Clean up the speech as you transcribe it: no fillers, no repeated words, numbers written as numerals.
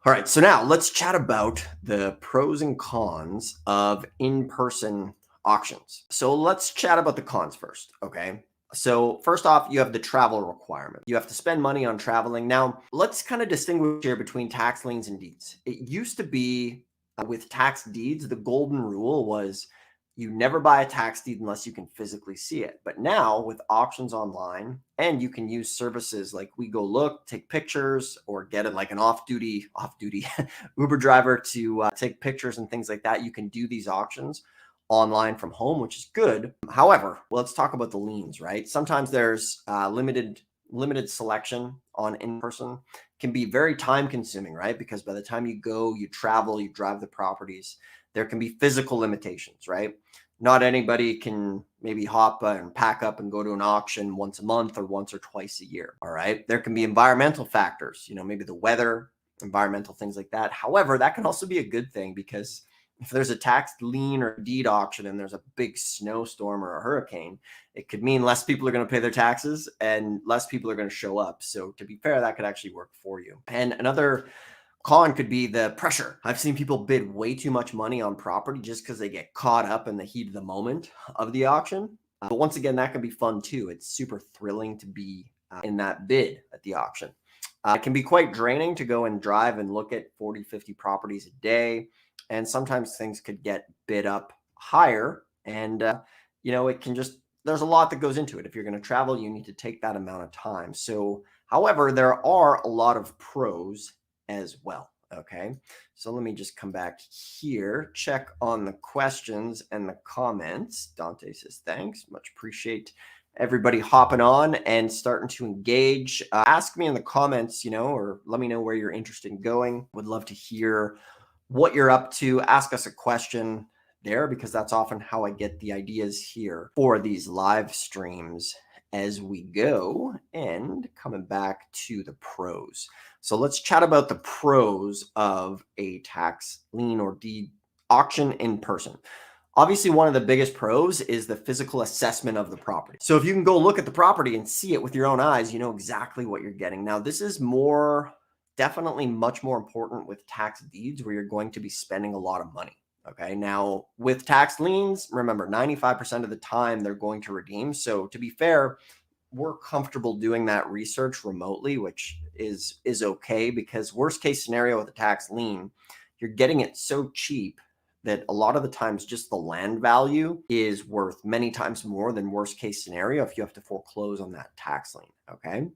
All right, so now let's chat about the pros and cons of in-person auctions. So let's chat about the cons first, okay? So first off, you have the travel requirement. You have to spend money on traveling. Now, let's kind of distinguish here between tax liens and deeds. It used to be with tax deeds, the golden rule was you never buy a tax deed unless you can physically see it. But now with auctions online, and you can use services like We Go Look, take pictures, or get it like an off-duty Uber driver to take pictures and things like that. You can do these auctions online from home, which is good. However, let's talk about the liens, right? Sometimes there's limited selection on in-person. Can be very time consuming, right? Because by the time you go, you travel, you drive the properties, there can be physical limitations, right? Not anybody can maybe hop and pack up and go to an auction once a month or once or twice a year. All right. There can be environmental factors, maybe the weather, environmental things like that. However, that can also be a good thing because if there's a tax lien or deed auction and there's a big snowstorm or a hurricane, it could mean less people are going to pay their taxes and less people are going to show up. So to be fair, that could actually work for you. And another con could be the pressure. I've seen people bid way too much money on property just because they get caught up in the heat of the moment of the auction. But once again, that can be fun too. It's super thrilling to be in that bid at the auction. It can be quite draining to go and drive and look at 40, 50 properties a day. And sometimes things could get bid up higher. And, it can just, there's a lot that goes into it. If you're going to travel, you need to take that amount of time. So, however, there are a lot of pros as well. Okay. So let me just come back here, check on the questions and the comments. Dante says, thanks. Much appreciate everybody hopping on and starting to engage. Ask me in the comments, or let me know where you're interested in going. Would love to hear what you're up to. Ask us a question there because that's often how I get the ideas here for these live streams as we go. And coming back to the pros. So let's chat about the pros of a tax lien or deed auction in person. Obviously, one of the biggest pros is the physical assessment of the property. So if you can go look at the property and see it with your own eyes, you know exactly what you're getting. Now, this is definitely much more important with tax deeds where you're going to be spending a lot of money. Okay. Now, with tax liens, remember 95% of the time they're going to redeem. So to be fair, we're comfortable doing that research remotely, which is okay because worst case scenario with a tax lien, you're getting it so cheap that a lot of the times just the land value is worth many times more than worst case scenario if you have to foreclose on that tax lien. Okay.